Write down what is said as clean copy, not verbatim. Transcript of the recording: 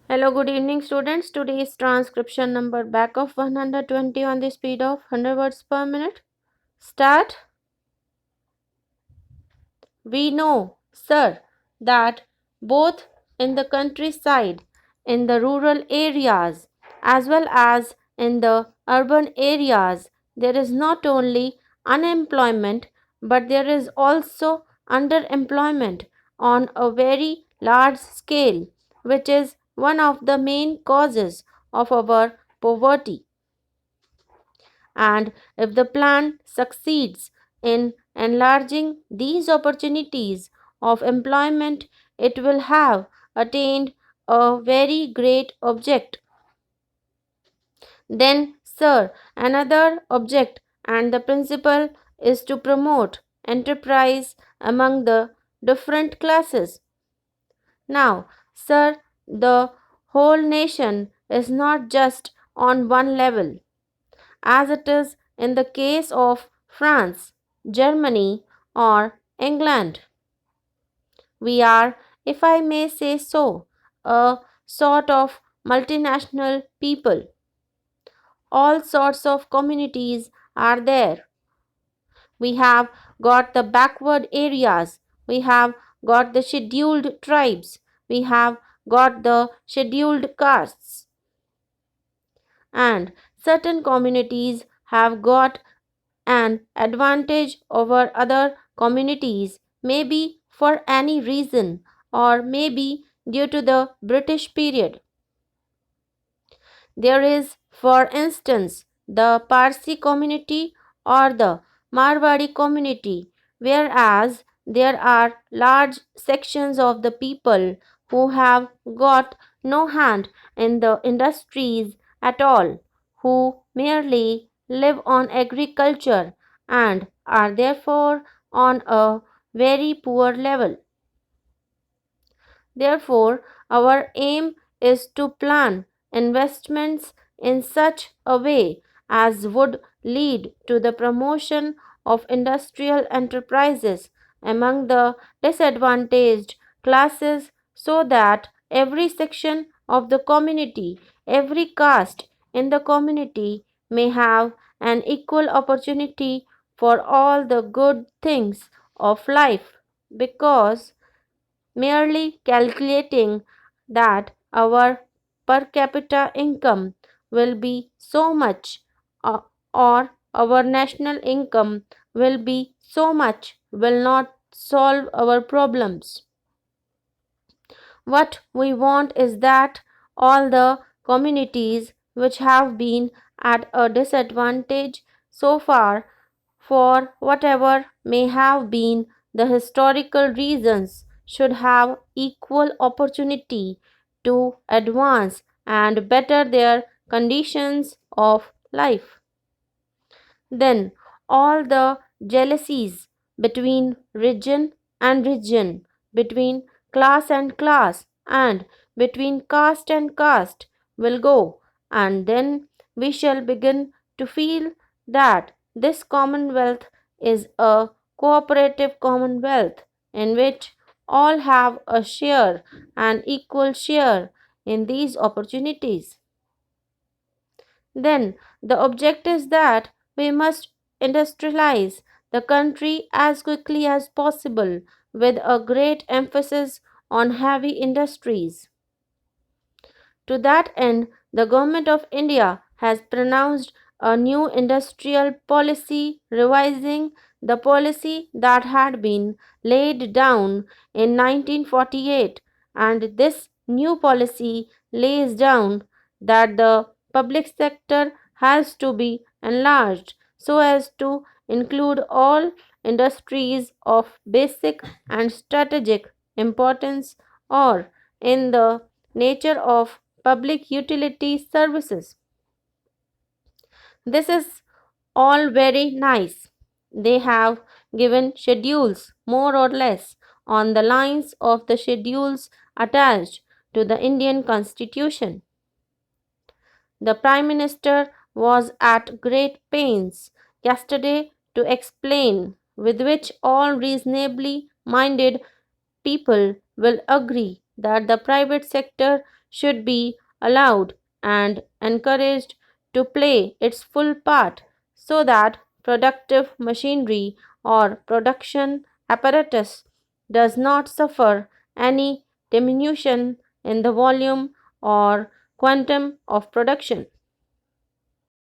Hello, good evening, students. Today's transcription number back of 120 on the speed of 100 words per minute. Start. We know, sir, that both in the countryside, in the rural areas, as well as in the urban areas, there is not only unemployment but there is also underemployment on a very large scale, which is one of the main causes of our poverty. And if the plan succeeds in enlarging these opportunities of employment, it will have attained a very great object. Then, sir, another object and the principle is to promote enterprise among the different classes. Now, sir, the whole nation is not just on one level, as it is in the case of France, Germany, or England. We are, if I may say so, a sort of multinational people. All sorts of communities are there. We have got the backward areas, we have got the scheduled tribes, we have got the scheduled castes, and certain communities have got an advantage over other communities, maybe for any reason or maybe due to the British period. There is, for instance, the Parsi community or the Marwari community, whereas there are large sections of the people who have got no hand in the industries at all, who merely live on agriculture and are therefore on a very poor level. Therefore, our aim is to plan investments in such a way as would lead to the promotion of industrial enterprises among the disadvantaged classes so that every section of the community, every caste in the community may have an equal opportunity for all the good things of life, because merely calculating that our per capita income will be so much, uh, or our national income will be so much will not solve our problems. What we want is that all the communities which have been at a disadvantage so far, for whatever may have been the historical reasons, should have equal opportunity to advance and better their conditions of life. Then all the jealousies between region and region, between class and class, and between caste and caste will go, and then we shall begin to feel that this commonwealth is a cooperative commonwealth in which all have a share, an equal share in these opportunities. Then the object is that we must industrialize the country as quickly as possible with a great emphasis on heavy industries. To that end, the Government of India has pronounced a new industrial policy, revising the policy that had been laid down in 1948, and this new policy lays down that the public sector has to be enlarged so as to include all industries of basic and strategic importance, or in the nature of public utility services. This is all very nice. They have given schedules more or less on the lines of the schedules attached to the Indian Constitution. The Prime Minister was at great pains yesterday to explain, with which all reasonably minded people will agree, that the private sector should be allowed and encouraged to play its full part so that productive machinery or production apparatus does not suffer any diminution in the volume or quantum of production.